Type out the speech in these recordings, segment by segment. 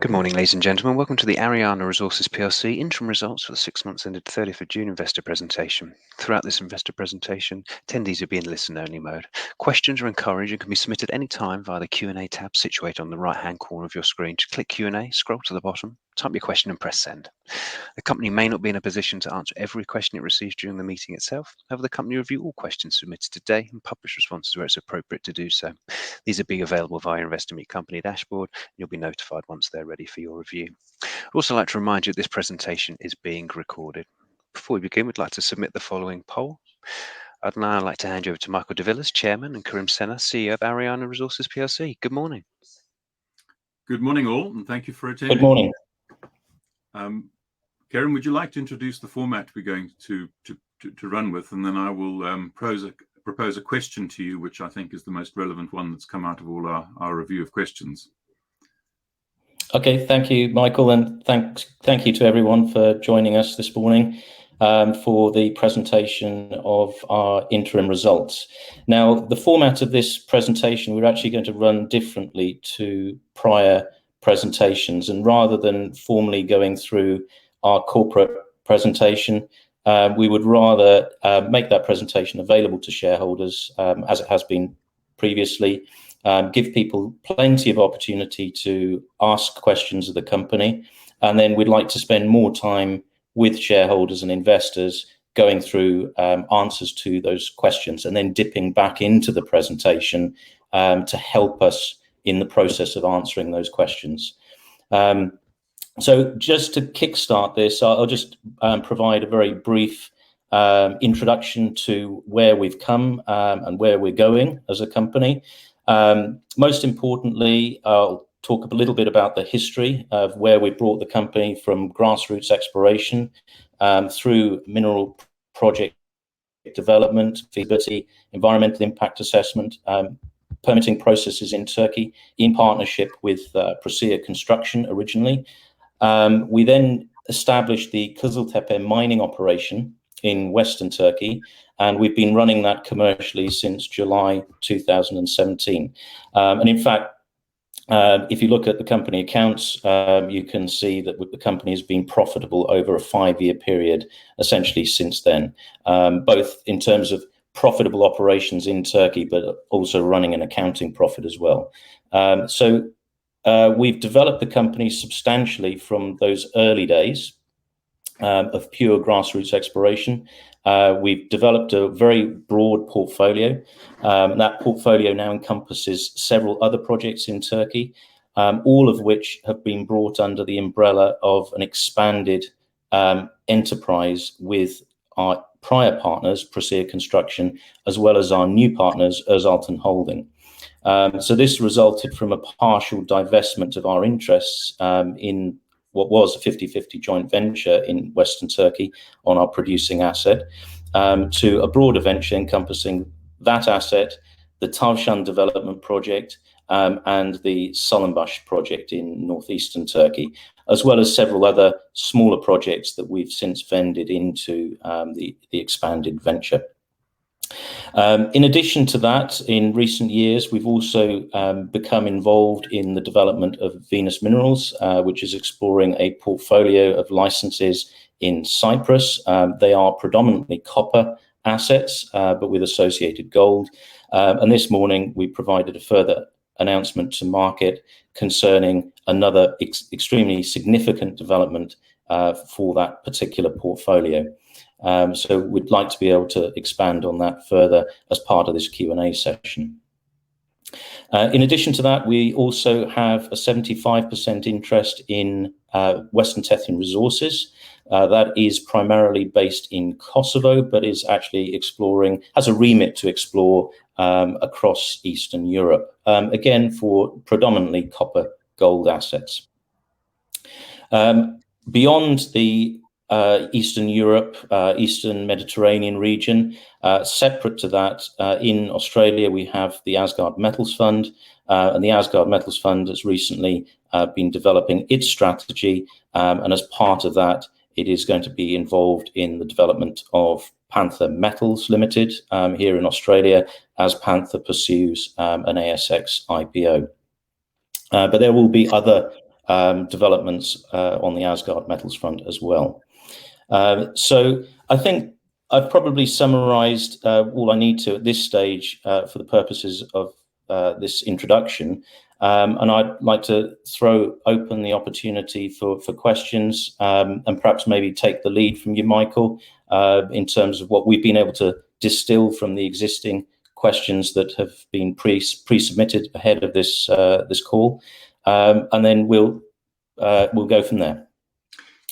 Good morning, ladies and gentlemen. Welcome to the ARIANA Resources PLC interim results for the 6 months ended 30th of June investor presentation. Throughout this investor presentation, attendees will be in listen-only mode. Questions are encouraged and can be submitted any time via the Q&A tab situated on the right-hand corner of your screen. Just click Q&A, scroll to the bottom, type your question and press send. The company may not be in a position to answer every question it receives during the meeting itself. However, the company will review all questions submitted today and publish responses where it's appropriate to do so. These will be available via Investor Meet Company dashboard, and you'll be notified once they're ready for your review. I'd also like to remind you that this presentation is being recorded. Before we begin, we'd like to submit the following poll. I'd now like to hand you over to Michael de Villiers, Chairman, and Karim Senna, CEO of ARIANA Resources PLC. Good morning. Good morning all, and thank you for attending. Good morning. Karim, would you like to introduce the format we're going to run with, and then I will propose a question to you, which I think is the most relevant one that's come out of all our review of questions. Okay, thank you, Michael, and thank you to everyone for joining us this morning for the presentation of our interim results. Now, the format of this presentation, we're actually going to run differently to prior presentations, and rather than formally going through our corporate presentation, we would rather make that presentation available to shareholders as it has been previously, give people plenty of opportunity to ask questions of the company, and then we'd like to spend more time with shareholders and investors going through answers to those questions and then dipping back into the presentation to help us in the process of answering those questions. So just to kickstart this, I'll just provide a very brief introduction to where we've come and where we're going as a company. Most importantly, I'll talk a little bit about the history of where we brought the company from grassroots exploration through mineral project development, feasibility, environmental impact assessment, permitting processes in Turkey in partnership with Procea Construction originally. We then established the Kızıltepe mining operation in Western Turkey, and we've been running that commercially since July 2017. And in fact, if you look at the company accounts, you can see that the company has been profitable over a 5-year period, essentially since then, both in terms of profitable operations in Turkey, but also running an accounting profit as well. So we've developed the company substantially from those early days of pure grassroots exploration. We've developed a very broad portfolio. That portfolio now encompasses several other projects in Turkey, all of which have been brought under the umbrella of an expanded enterprise with our prior partners, Procea Construction, as well as our new partners, Özaltın Holding. So this resulted from a partial divestment of our interests in what was a 50-50 joint venture in Western Turkey on our producing asset, to a broader venture encompassing that asset, the Tavşan development project, and the Sunblush project in northeastern Turkey, as well as several other smaller projects that we've since vended into the expanded venture. In addition to that, in recent years, we've also become involved in the development of Venus Minerals, which is exploring a portfolio of licenses in Cyprus. They are predominantly copper assets, but with associated gold. And this morning, we provided a further announcement to market concerning another extremely significant development for that particular portfolio. So we'd like to be able to expand on that further as part of this Q&A session. In addition to that, we also have a 75% interest in Western Tethering Resources. That is primarily based in Kosovo, but is actually has a remit to explore across Eastern Europe, again for predominantly copper gold assets. Beyond the Eastern Europe, Eastern Mediterranean region, separate to that, in Australia we have the Asgard Metals Fund, and the Asgard Metals Fund has recently been developing its strategy, and as part of that, it is going to be involved in the development of Panther Metals Limited here in Australia as Panther pursues an ASX IPO. But there will be other developments on the Asgard metals front as well. So I think I've probably summarized all I need to at this stage for the purposes of this introduction. And I'd like to throw open the opportunity for questions, and perhaps maybe take the lead from you, Michael, in terms of what we've been able to distill from the existing questions that have been pre-submitted ahead of this this call, and then we'll go from there.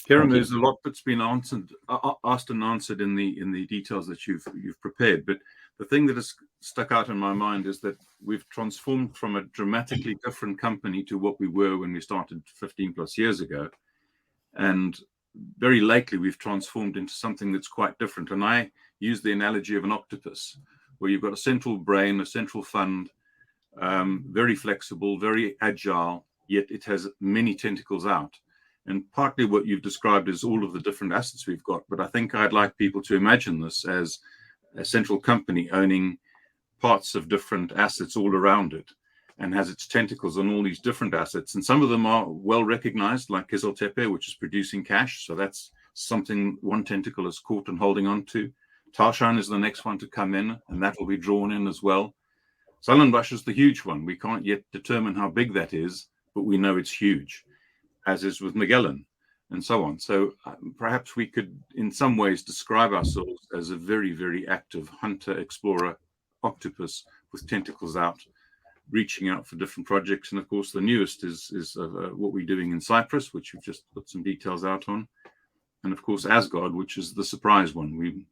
Kieran, there's a lot that's been asked and answered in the details that you've prepared, but the thing that has stuck out in my mind is that we've transformed from a dramatically different company to what we were when we started 15 plus years ago, and very lately we've transformed into something that's quite different. And I use the analogy of an octopus, where you've got a central brain, a central fund, very flexible, very agile, yet it has many tentacles out. And partly what you've described is all of the different assets we've got. But I think I'd like people to imagine this as a central company owning parts of different assets all around it, and has its tentacles on all these different assets. And some of them are well recognized, like Kiziltepe, which is producing cash. So that's something one tentacle is caught and holding on to. Tarshan is the next one to come in, and that will be drawn in as well. Sunblush is the huge one. We can't yet determine how big that is, but we know it's huge, as is with Magellan and so on. So perhaps we could in some ways describe ourselves as a very, very active hunter, explorer, octopus with tentacles out, reaching out for different projects. And of course, the newest is what we're doing in Cyprus, which we've just put some details out on. And of course, Asgard, which is the surprise one. We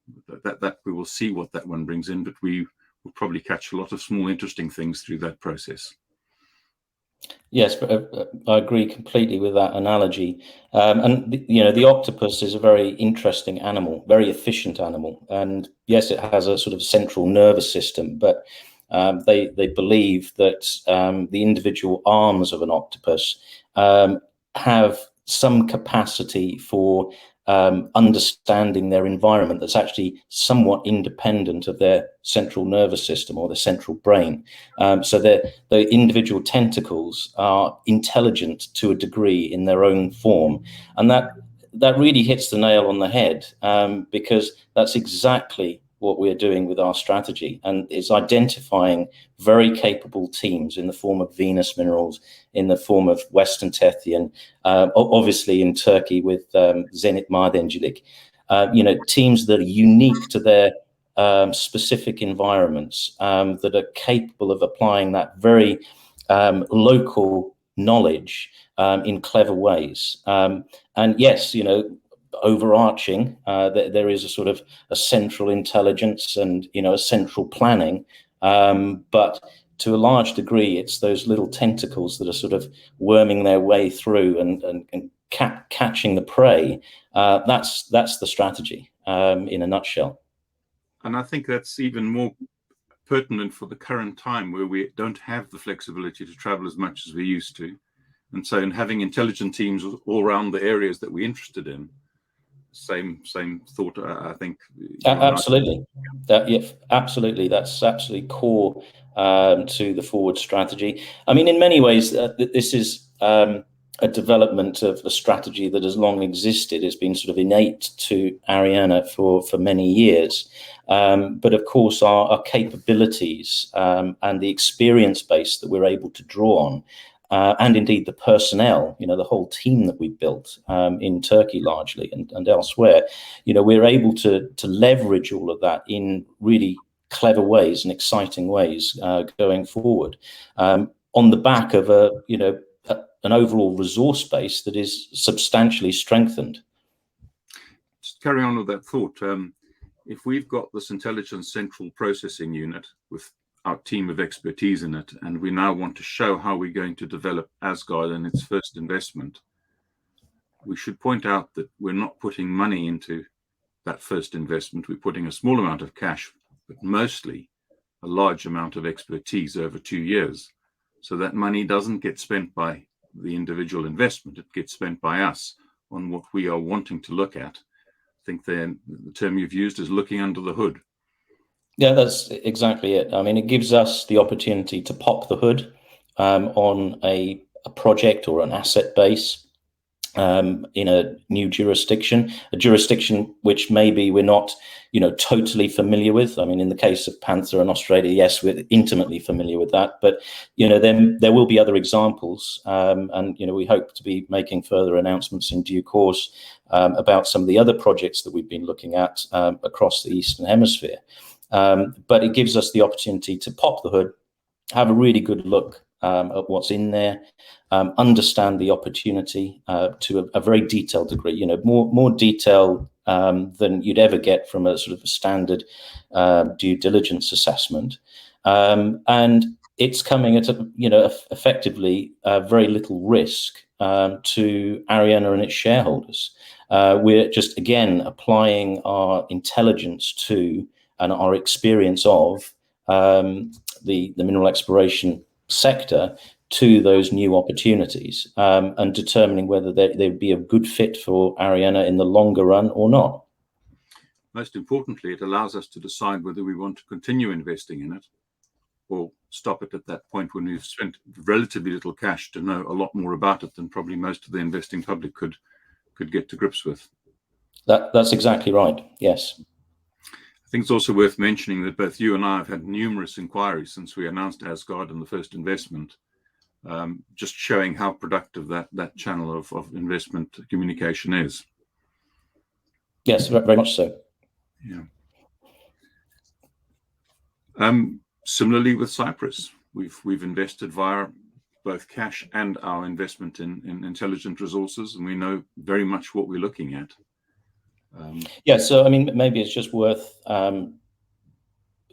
will see what that one brings in, but we will probably catch a lot of small, interesting things through that process. Yes, I agree completely with that analogy. And the octopus is a very interesting animal, very efficient animal. And yes, it has a sort of central nervous system, but they believe that the individual arms of an octopus have some capacity for understanding their environment that's actually somewhat independent of their central nervous system or the central brain. So the individual tentacles are intelligent to a degree in their own form. And that really hits the nail on the head, because that's exactly what we're doing with our strategy, and is identifying very capable teams in the form of Venus Minerals, in the form of Western Tethering, obviously in Turkey with Zenit Madencilik, teams that are unique to their specific environments, that are capable of applying that very local knowledge in clever ways. And yes, overarching, there is a sort of a central intelligence and a central planning, but to a large degree it's those little tentacles that are sort of worming their way through and catching the prey. That's the strategy in a nutshell. And I think that's even more pertinent for the current time, where we don't have the flexibility to travel as much as we used to. And so in having intelligent teams all around the areas that we're interested in, same thought, I think. Absolutely. Absolutely. That's absolutely core to the forward strategy. I mean, in many ways, this is a development of a strategy that has long existed. It's been sort of innate to ARIANA for many years. But of course, our capabilities and the experience base that we're able to draw on, and indeed the personnel, the whole team that we built in Turkey largely and elsewhere, we're able to leverage all of that in really clever ways and exciting ways going forward, on the back of an overall resource base that is substantially strengthened. Just carry on with that thought. If we've got this intelligence central processing unit with our team of expertise in it, and we now want to show how we're going to develop Asgard in its first investment, we should point out that we're not putting money into that first investment. We're putting a small amount of cash, but mostly a large amount of expertise over 2 years. So that money doesn't get spent by the individual investment, it gets spent by us on what we are wanting to look at. I think the term you've used is looking under the hood. Yeah, that's exactly it. I mean, it gives us the opportunity to pop the hood on a a project or an asset base in a new jurisdiction, a jurisdiction which maybe we're not, totally familiar with. I mean, in the case of Panther and Australia, yes, we're intimately familiar with that. But then there will be other examples, and we hope to be making further announcements in due course about some of the other projects that we've been looking at across the Eastern Hemisphere. But it gives us the opportunity to pop the hood, have a really good look at what's in there, understand the opportunity to a very detailed degree, more detail than you'd ever get from a sort of a standard due diligence assessment. And it's coming at effectively very little risk to ARIANA and its shareholders. We're just, again, applying our intelligence to and our experience of the mineral exploration sector to those new opportunities, and determining whether they'd be a good fit for ARIANA in the longer run or not. Most importantly, it allows us to decide whether we want to continue investing in it or stop it at that point when we've spent relatively little cash to know a lot more about it than probably most of the investing public could get to grips with. That's exactly right, yes. I think it's also worth mentioning that both you and I have had numerous inquiries since we announced Asgard and the first investment, just showing how productive that channel of investment communication is. Yes, very much so. Yeah. Similarly with Cyprus, we've invested via both cash and our investment in Intelligent Resources, and we know very much what we're looking at. Yeah, so I mean, maybe it's just worth sort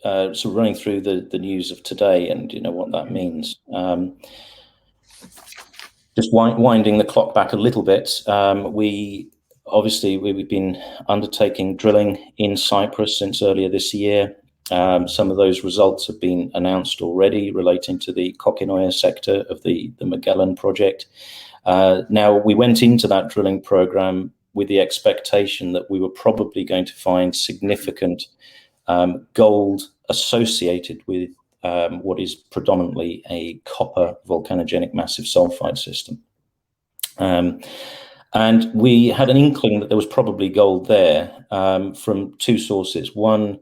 of running through the news of today and what that means. Just winding the clock back a little bit, we've been undertaking drilling in Cyprus since earlier this year. Some of those results have been announced already relating to the Kokinoia sector of the Magellan project. Now, we went into that drilling program with the expectation that we were probably going to find significant gold associated with what is predominantly a copper volcanogenic massive sulfide system. And we had an inkling that there was probably gold there from two sources. One,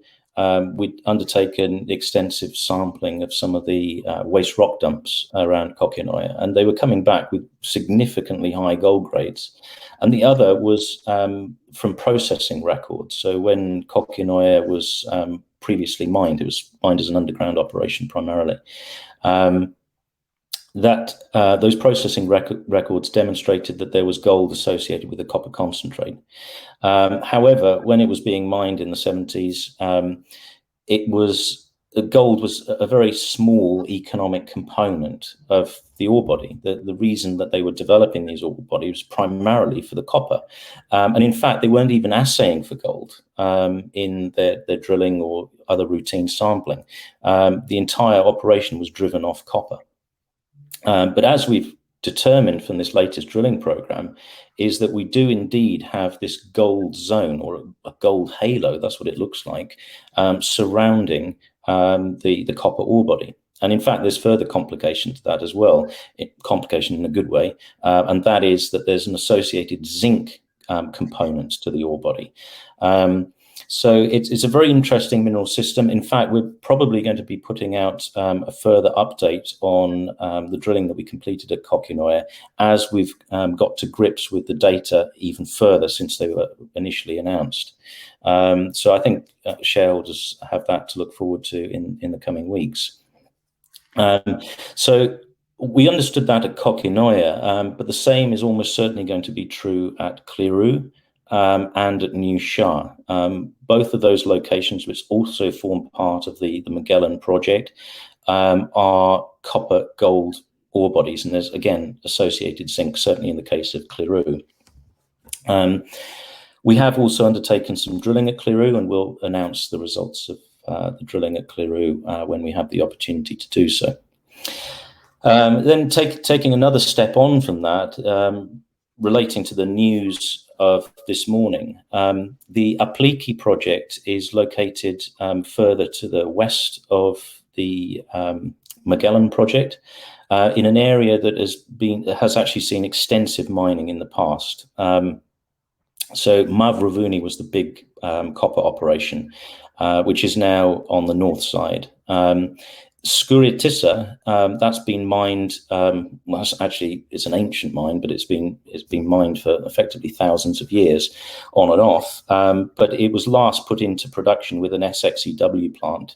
we'd undertaken extensive sampling of some of the waste rock dumps around Kokinoia, and they were coming back with significantly high gold grades. And the other was from processing records. So when Kokinoia was previously mined, it was mined as an underground operation primarily. Those processing records demonstrated that there was gold associated with the copper concentrate. However, when it was being mined in the 70s, gold was a very small economic component of the ore body. The reason that they were developing these ore bodies was primarily for the copper. And in fact, they weren't even assaying for gold in their drilling or other routine sampling. The entire operation was driven off copper. But as we've determined from this latest drilling program, is that we do indeed have this gold zone, or a gold halo, that's what it looks like, surrounding the copper ore body. And in fact, there's further complication to that as well, complication in a good way, and that is that there's an associated zinc component to the ore body. So it's a very interesting mineral system. In fact, we're probably going to be putting out a further update on the drilling that we completed at Kokinoia as we've got to grips with the data even further since they were initially announced. So I think shareholders have that to look forward to in the coming weeks. So we understood that at Kokinoia, but the same is almost certainly going to be true at Cliru and at New Shah. Both of those locations, which also form part of the Magellan project, are copper gold ore bodies, and there's again associated zinc, certainly in the case of Cliru. We have also undertaken some drilling at Cliru, and we'll announce the results of the drilling at Cliru when we have the opportunity to do so. Then taking another step on from that, relating to the news of this morning, the Apliki project is located further to the west of the Magellan project. in an area that has actually seen extensive mining in the past. So Mavrovuni was the big copper operation, which is now on the north side. Skuritissa, that's been mined. Well, it's an ancient mine, but it's been mined for effectively thousands of years, on and off. But it was last put into production with an SXEW plant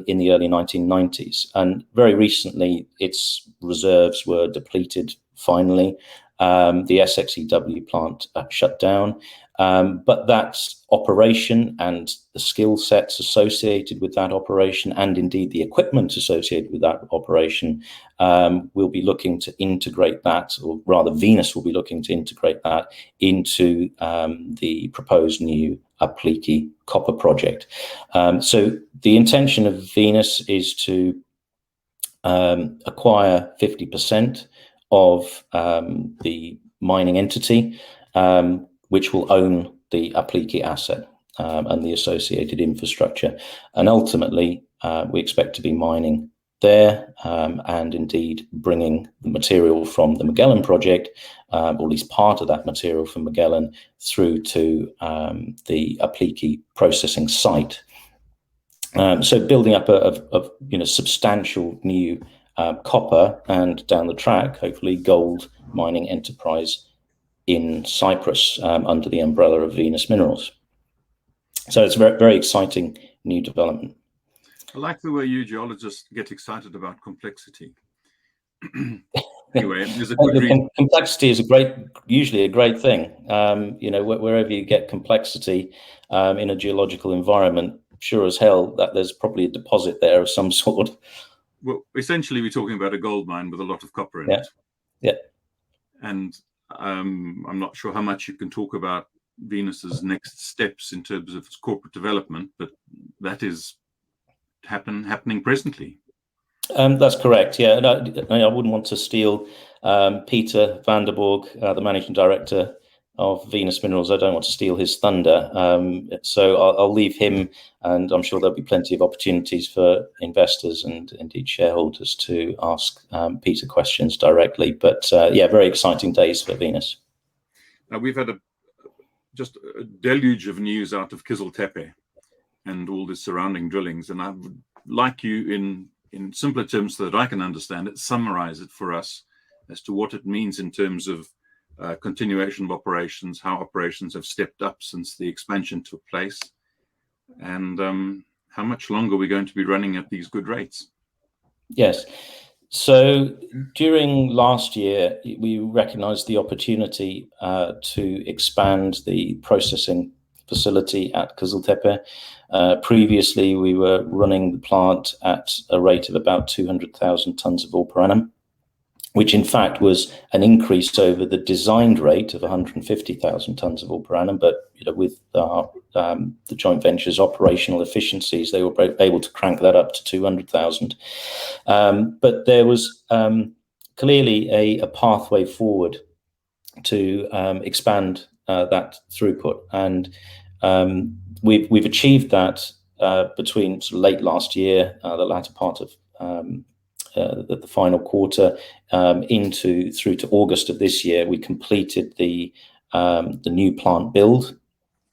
in the early 1990s, and very recently its reserves were depleted. Finally, the SXEW plant shut down. But that operation and the skill sets associated with that operation, and indeed the equipment associated with that operation, we'll be looking to integrate that, or rather Venus will be looking to integrate that into the proposed new Apliki copper project. So the intention of Venus is to acquire 50% of the mining entity, which will own the Apliki asset and the associated infrastructure. And ultimately, we expect to be mining there and indeed bringing the material from the Magellan project, or at least part of that material from Magellan, through to the Apliki processing site. So building up a substantial new copper and down the track, hopefully gold mining enterprise in Cyprus under the umbrella of Venus Minerals. So it's a very, very exciting new development. I like the way you geologists get excited about complexity. Anyway, there's a good reason. Complexity is usually a great thing. Wherever you get complexity in a geological environment, sure as hell that there's probably a deposit there of some sort. Well, essentially, we're talking about a gold mine with a lot of copper in it. Yeah. And I'm not sure how much you can talk about Venus's next steps in terms of its corporate development, but that is happening presently. That's correct. Yeah, and I wouldn't want to steal Peter van der Borg, the managing director of Venus Minerals. I don't want to steal his thunder. So I'll leave him, and I'm sure there'll be plenty of opportunities for investors and indeed shareholders to ask Peter questions directly. But yeah, very exciting days for Venus. Now, we've had just a deluge of news out of Kızıltepe and all the surrounding drillings, and I would like you, in simpler terms so that I can understand it, summarize it for us as to what it means in terms of continuation of operations, how operations have stepped up since the expansion took place, and how much longer we're going to be running at these good rates. Yes. So during last year, we recognized the opportunity to expand the processing facility at Kızıltepe. Previously, we were running the plant at a rate of about 200,000 tons of ore per annum, which in fact was an increase over the designed rate of 150,000 tons of ore per annum. But with the joint venture's operational efficiencies, they were able to crank that up to 200,000. But there was clearly a pathway forward to expand that throughput, and we've achieved that between sort of late last year, the latter part of the final quarter, through to August of this year. We completed the new plant build,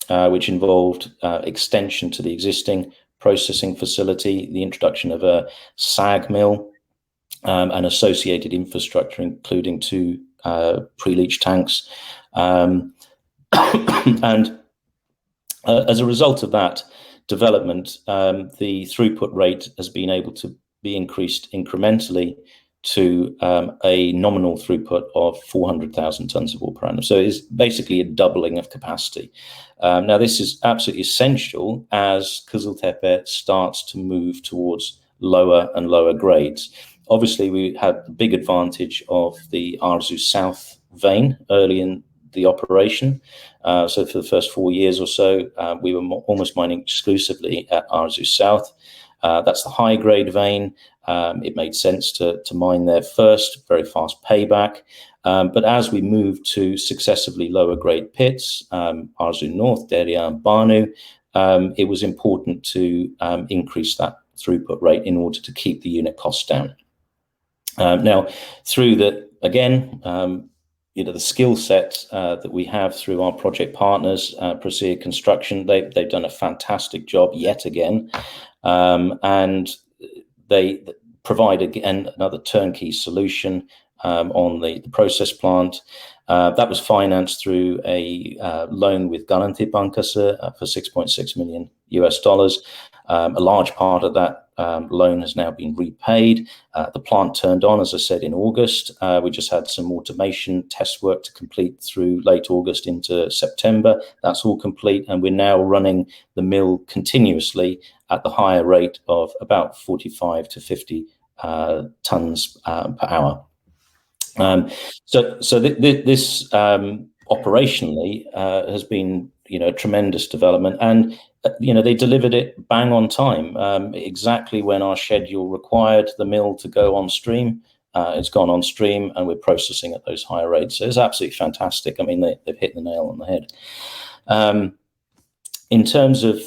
which involved extension to the existing processing facility, the introduction of a SAG mill, and associated infrastructure, including 2 pre-leach tanks. And as a result of that development, the throughput rate has been able to be increased incrementally to a nominal throughput of 400,000 tons of ore per annum. So it's basically a doubling of capacity. Now, this is absolutely essential as Kızıltepe starts to move towards lower and lower grades. Obviously, we had the big advantage of the Arzu South vein early in the operation. So for the first 4 years or so, we were almost mining exclusively at Arzu South. That's the high-grade vein. It made sense to mine there first, very fast payback. But as we moved to successively lower-grade pits, Arzu North, Derya, and Banu, it was important to increase that throughput rate in order to keep the unit costs down. Now, through the, again, the skill set that we have through our project partners, Procia Construction, they've done a fantastic job yet again, and they provide again another turnkey solution on the process plant. That was financed through a loan with Garantibankkasse for $6.6 million US. A large part of that loan has now been repaid. The plant turned on, as I said, in August. We just had some automation test work to complete through late August into September. That's all complete, and we're now running the mill continuously at the higher rate of about 45 to 50 tons per hour. So this operationally has been, a tremendous development, and they delivered it bang on time, exactly when our schedule required the mill to go on stream. It's gone on stream, and we're processing at those higher rates. So it's absolutely fantastic. I mean, they've hit the nail on the head. In terms of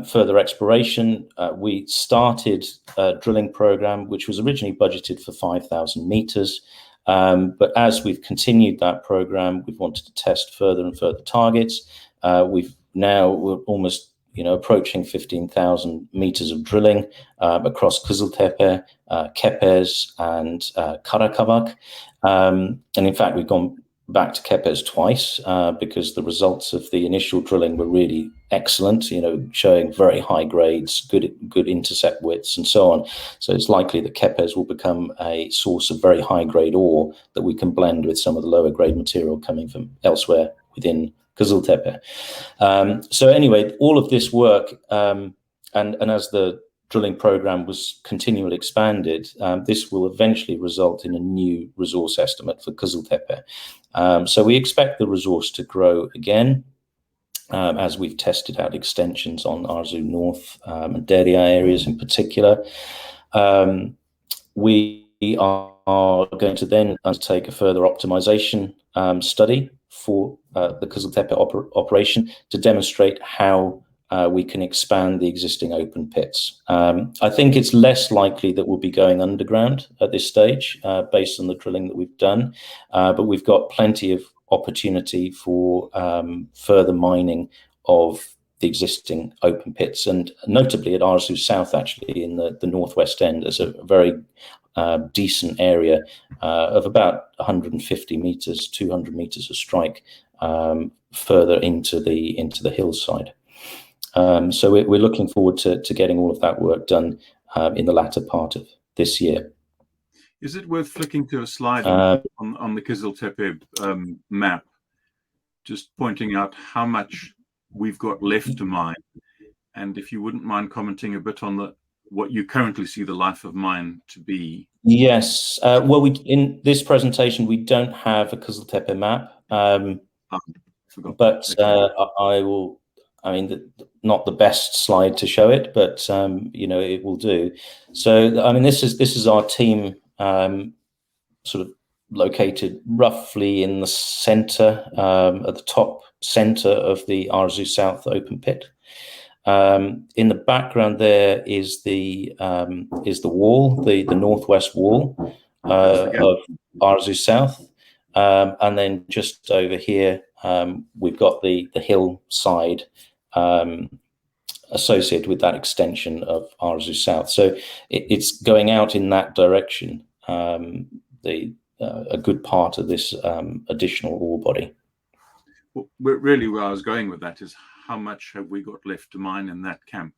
further exploration, we started a drilling program, which was originally budgeted for 5,000 meters. But as we've continued that program, we've wanted to test further and further targets. We're almost, approaching 15,000 meters of drilling across Kızıltepe, Kepez, and Karakavak. And in fact, we've gone back to Kepez twice because the results of the initial drilling were really excellent, showing very high grades, good intercept widths, and so on. So it's likely that Kepez will become a source of very high grade ore that we can blend with some of the lower grade material coming from elsewhere within Kızıltepe. So anyway, all of this work, and as the drilling program was continually expanded, this will eventually result in a new resource estimate for Kızıltepe. So we expect the resource to grow again as we've tested out extensions on Arzu North and Derya areas in particular. We are going to then undertake a further optimization study for the Kızıltepe operation to demonstrate how we can expand the existing open pits. I think it's less likely that we'll be going underground at this stage based on the drilling that we've done, but we've got plenty of opportunity for further mining of the existing open pits, and notably at Arzu South, actually in the northwest end, there's a very decent area of about 150 meters, 200 meters of strike further into the hillside. So we're looking forward to getting all of that work done in the latter part of this year. Is it worth flicking to a slide on the Kızıltepe map, just pointing out how much we've got left to mine, and if you wouldn't mind commenting a bit on what you currently see the life of mine to be? Yes. Well, in this presentation we don't have a Kızıltepe map, but I will. I mean, not the best slide to show it, but it will do. So, I mean, this is our team, sort of located roughly in the center, at the top center of the Arzu South open pit. In the background there is the wall, the northwest wall of Arzu South, and then just over here we've got the hillside associated with that extension of Arzu South. So it's going out in that direction, a good part of this additional ore body. Well, really where I was going with that is, how much have we got left to mine in that camp?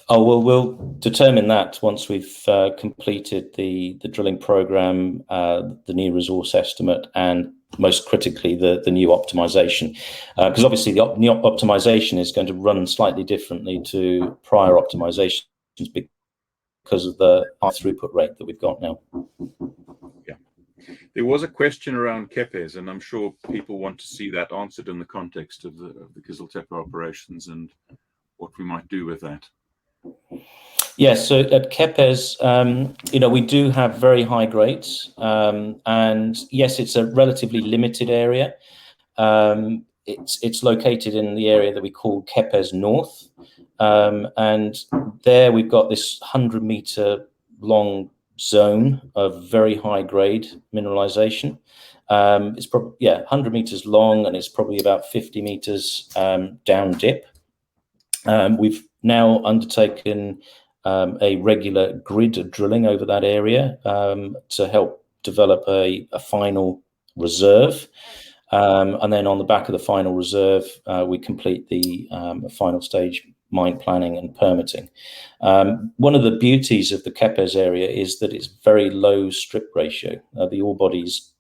Oh, well, we'll determine that once we've completed the drilling program, the new resource estimate, and most critically the new optimization, because obviously the new optimization is going to run slightly differently to prior optimizations because of the high throughput rate that we've got now. Yeah, there was a question around Kepez, and I'm sure people want to see that answered in the context of the Kızıltepe operations and what we might do with that. Yes, so at Kepez, we do have very high grades, and yes, it's a relatively limited area. It's located in the area that we call Kepez North, and there we've got this 100-meter long zone of very high grade mineralization. It's probably 100 meters long, and it's probably about 50 meters down dip. We've now undertaken a regular grid of drilling over that area to help develop a final reserve. And then on the back of the final reserve, we complete the final stage mine planning and permitting. One of the beauties of the Kepes area is that it's very low strip ratio. The ore body's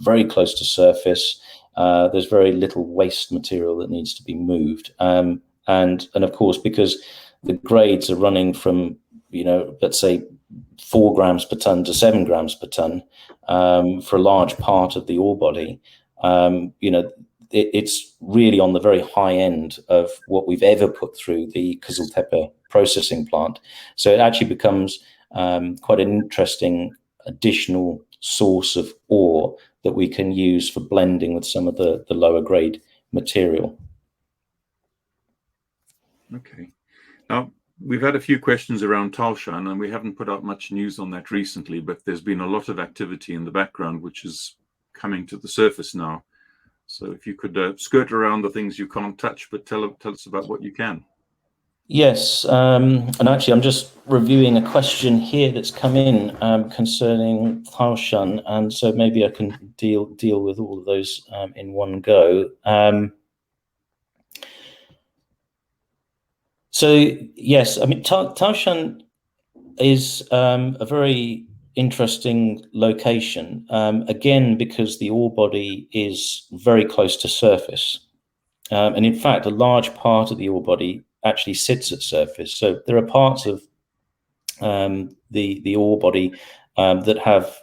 very close to surface. There's very little waste material that needs to be moved. And of course, because the grades are running from, let's say 4 grams per ton to 7 grams per ton for a large part of the ore body, it's really on the very high end of what we've ever put through the Kızıltepe processing plant. So it actually becomes quite an interesting additional source of ore that we can use for blending with some of the lower grade material. Okay. Now, we've had a few questions around Tavşan, and we haven't put out much news on that recently, but there's been a lot of activity in the background, which is coming to the surface now. So if you could skirt around the things you can't touch, but tell us about what you can. Yes, and actually I'm just reviewing a question here that's come in concerning Tavşan, and so maybe I can deal with all of those in one go. So yes, I mean Tavşan is a very interesting location, again because the ore body is very close to surface, and in fact a large part of the ore body actually sits at surface. So there are parts of the ore body that have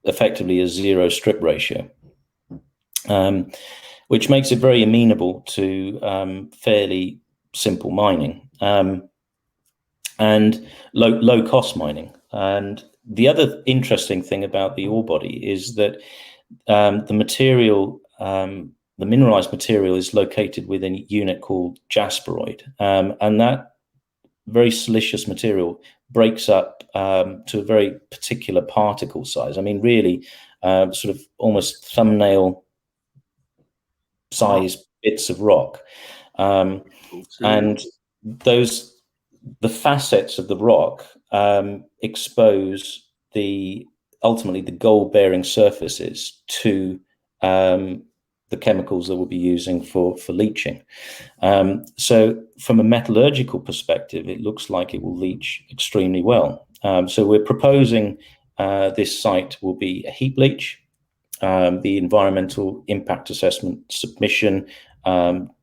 effectively a 0 strip ratio, which makes it very amenable to fairly simple mining and low cost mining. And the other interesting thing about the ore body is that the material, the mineralized material, is located within a unit called jasperoid, and that very silicious material breaks up to a very particular particle size. I mean, really, sort of almost thumbnail size bits of rock, and the facets of the rock expose ultimately the gold-bearing surfaces to the chemicals that we'll be using for leaching. So from a metallurgical perspective, it looks like it will leach extremely well. So we're proposing this site will be a heap leach. The environmental impact assessment submission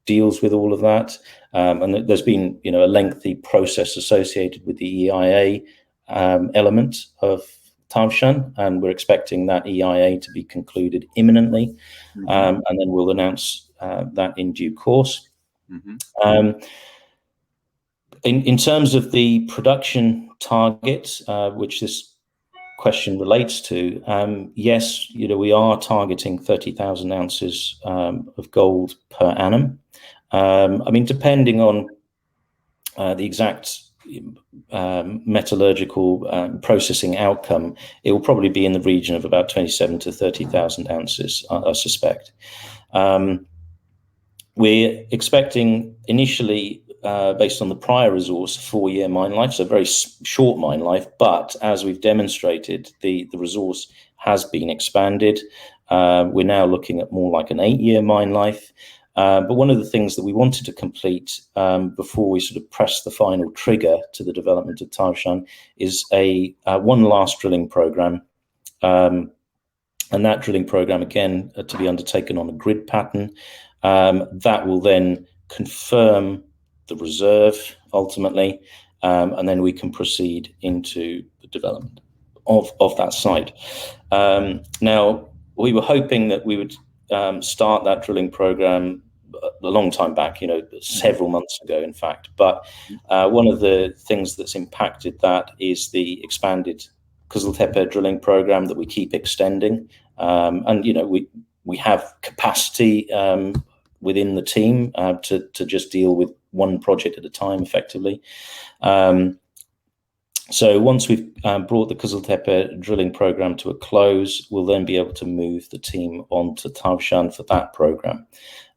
deals with all of that. And there's been a lengthy process associated with the EIA element of Tavşan, and we're expecting that EIA to be concluded imminently, and then we'll announce that in due course. In terms of the production target, which this question relates to, yes, we are targeting 30,000 ounces of gold per annum. I mean, depending on the exact metallurgical processing outcome, it will probably be in the region of about 27 to 30,000 ounces, I suspect. We're expecting initially, based on the prior resource, 4-year mine life, so very short mine life, but as we've demonstrated, the resource has been expanded. We're now looking at more like an 8-year mine life. But one of the things that we wanted to complete before we sort of press the final trigger to the development of Tavşan is one last drilling program. And that drilling program, again, to be undertaken on a grid pattern, that will then confirm the reserve ultimately, and then we can proceed into the development of that site. Now, we were hoping that we would start that drilling program a long time back, several months ago, in fact. But one of the things that's impacted that is the expanded Kızıltepe drilling program that we keep extending. And, we have capacity within the team to just deal with one project at a time, effectively. So once we've brought the Kızıltepe drilling program to a close, we'll then be able to move the team on to Tavşan for that program.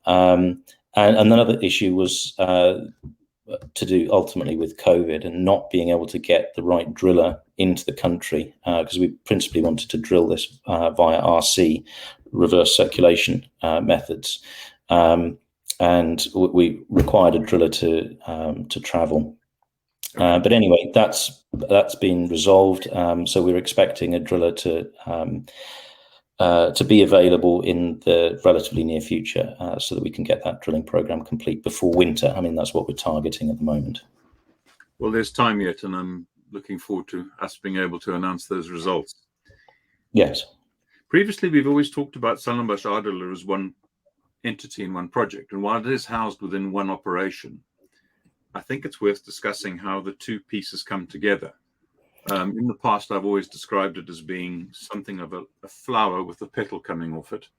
And another issue was to do ultimately with COVID and not being able to get the right driller into the country, because we principally wanted to drill this via RC, reverse circulation methods. And we required a driller to travel. But anyway, that's been resolved. So we're expecting a driller to be available in the relatively near future, so that we can get that drilling program complete before winter. I mean, that's what we're targeting at the moment. Well, there's time yet, and I'm looking forward to us being able to announce those results. Yes. Previously, we've always talked about Sunblush Ardala as one entity in one project, and while it is housed within one operation, I think it's worth discussing how the two pieces come together. In the past, I've always described it as being something of a flower with a petal coming off it.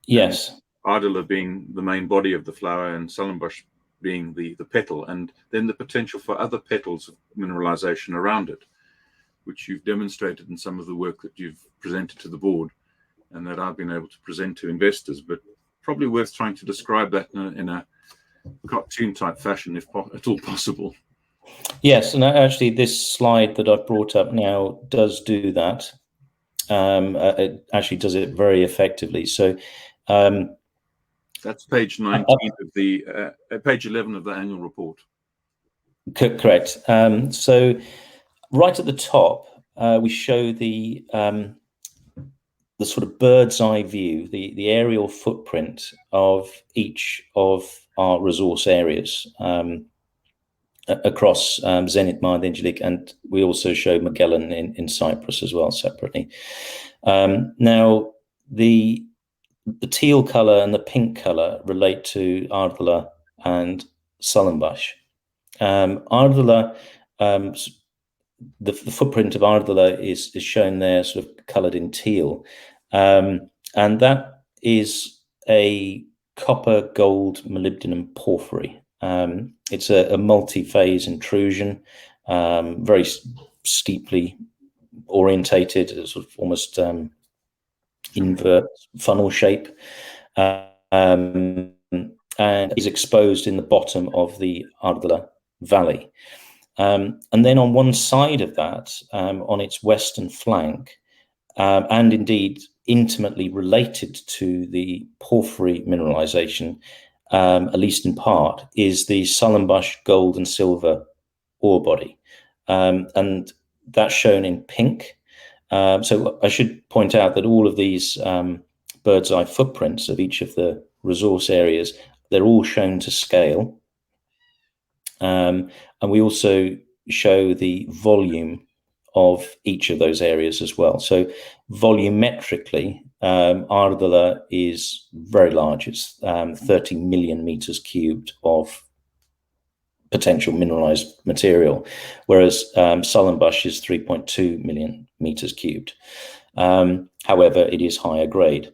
Yes. Ardala being the main body of the flower and Stellenbosch being the petal, and then the potential for other petals of mineralization around it, which you've demonstrated in some of the work that you've presented to the board and that I've been able to present to investors, but probably worth trying to describe that in a cartoon type fashion, if at all possible. Yes, and actually this slide that I've brought up now does do that. It actually does it very effectively. So that's page 19 of the page 11 of the annual report. Correct. So right at the top, we show the sort of bird's eye view, the aerial footprint of each of our resource areas across Zenit, Madencilik, and we also show Magellan in Cyprus as well separately. Now, the teal color and the pink color relate to Ardala and Stellenbosch. Ardala, the footprint of Ardala is shown there, sort of colored in teal, and that is a copper, gold, molybdenum porphyry. It's a multi-phase intrusion, very steeply orientated, sort of almost invert funnel shape, and is exposed in the bottom of the Ardala Valley. And then on one side of that, on its western flank, and indeed intimately related to the porphyry mineralization, at least in part, is the Stellenbosch gold and silver ore body. And that's shown in pink. So I should point out that all of these bird's eye footprints of each of the resource areas, they're all shown to scale. And we also show the volume of each of those areas as well. So volumetrically, Ardala is very large. It's 30 million meters cubed of potential mineralized material, whereas Stellenbosch is 3.2 million meters cubed. However, it is higher grade.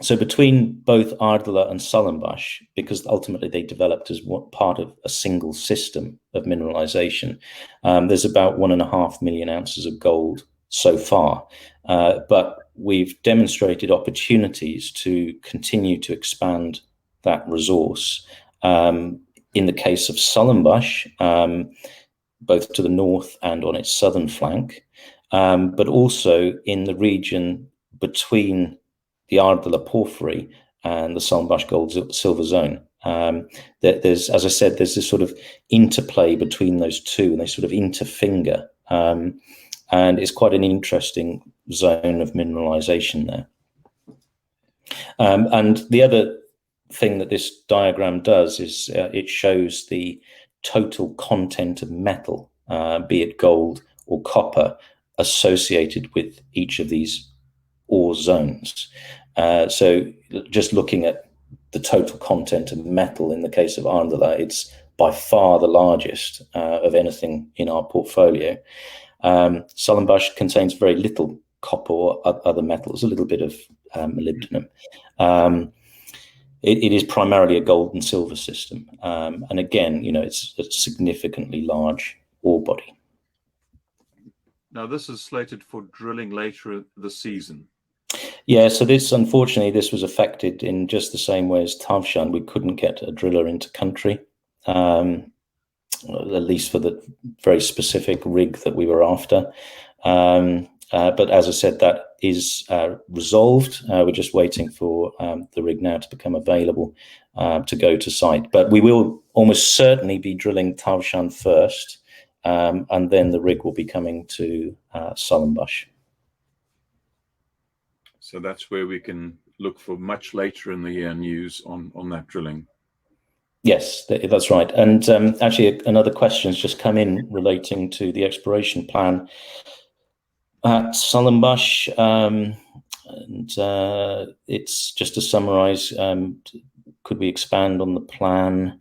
So between both Ardala and Stellenbosch, because ultimately they developed as part of a single system of mineralization, there's about 1.5 million ounces of gold so far. But we've demonstrated opportunities to continue to expand that resource. In the case of Stellenbosch, both to the north and on its southern flank, but also in the region between the Ardala porphyry and the Stellenbosch gold silver zone. There's, as I said, there's this sort of interplay between those two, and they sort of interfinger. And it's quite an interesting zone of mineralization there. And the other thing that this diagram does is it shows the total content of metal, be it gold or copper, associated with each of these ore zones. So just looking at the total content of metal in the case of Ardala, it's by far the largest of anything in our portfolio. Stellenbosch contains very little copper or other metals, a little bit of molybdenum. It is primarily a gold and silver system. And again, you know, it's a significantly large ore body. Now, this is slated for drilling later this season. Yeah, so unfortunately, this was affected in just the same way as Tavshan. We couldn't get a driller into country, at least for the very specific rig that we were after. But as I said, that is resolved. We're just waiting for the rig now to become available to go to site. But we will almost certainly be drilling Tavshan first, and then the rig will be coming to Sunblush. So that's where we can look for much later in the year news on that drilling. Yes, that's right. And actually, another question has just come in relating to the exploration plan at Sunblush. And it's just to summarize, could we expand on the plan?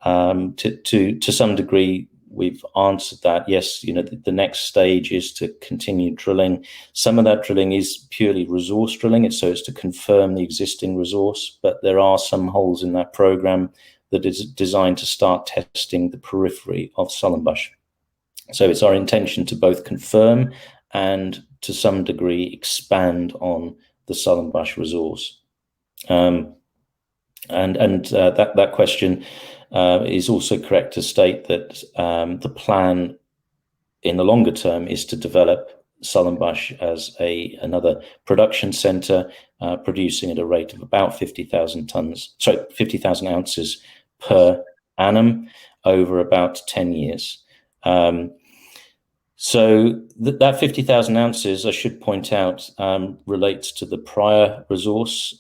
To some degree, we've answered that. Yes, the next stage is to continue drilling. Some of that drilling is purely resource drilling, so it's to confirm the existing resource, but there are some holes in that program that is designed to start testing the periphery of Sunblush. So it's our intention to both confirm and to some degree expand on the Sunblush resource. That question is also correct to state that the plan in the longer term is to develop Sunblush as another production center, producing at a rate of about 50,000 ounces per annum over about 10 years. So that 50,000 ounces, I should point out, relates to the prior resource,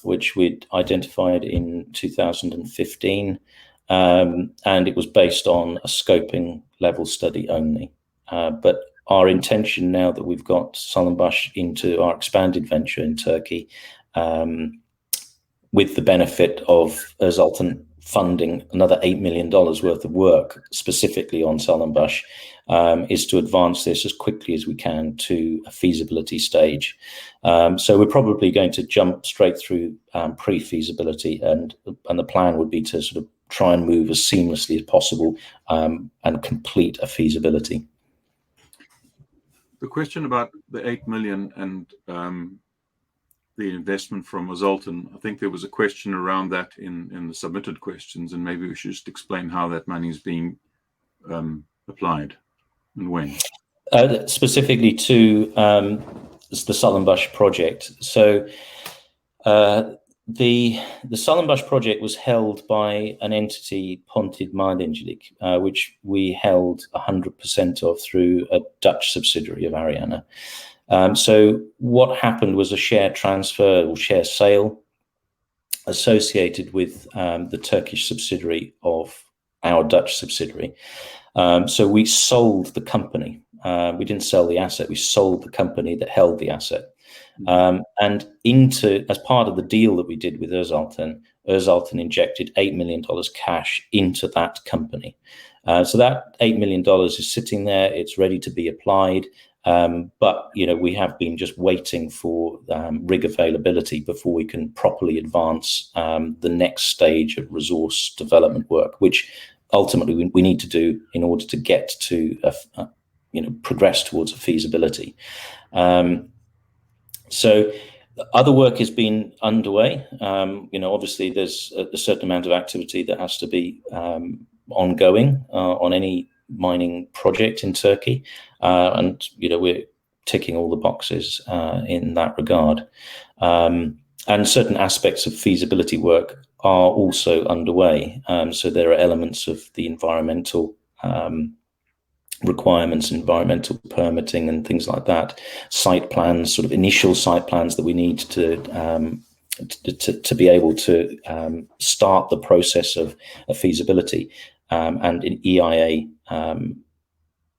which we'd identified in 2015, and it was based on a scoping level study only. But our intention now that we've got Sunblush into our expanded venture in Turkey, with the benefit of Özaltın funding another $8 million worth of work specifically on Sunblush, is to advance this as quickly as we can to a feasibility stage. So we're probably going to jump straight through pre-feasibility, and the plan would be to sort of try and move as seamlessly as possible and complete a feasibility. The question about the 8 million and the investment from Özaltın, I think there was a question around that in the submitted questions, and maybe we should just explain how that money is being applied and when. Specifically to the Sunblush project. So the Sunblush project was held by an entity, Ponted Madencilik, which we held 100% of through a Dutch subsidiary of ARIANA. So what happened was a share transfer or share sale associated with the Turkish subsidiary of our Dutch subsidiary. So we sold the company. We didn't sell the asset. We sold the company that held the asset. And as part of the deal that we did with Özaltın injected $8 million cash into that company. So that $8 million is sitting there. It's ready to be applied. But we have been just waiting for rig availability before we can properly advance the next stage of resource development work, which ultimately we need to do in order to get to progress towards a feasibility. So other work has been underway. Obviously there's a certain amount of activity that has to be ongoing on any mining project in Turkey, and we're ticking all the boxes in that regard, and certain aspects of feasibility work are also underway. So there are elements of the environmental requirements, environmental permitting and things like that, site plans, sort of initial site plans that we need to be able to start the process of a feasibility and an EIA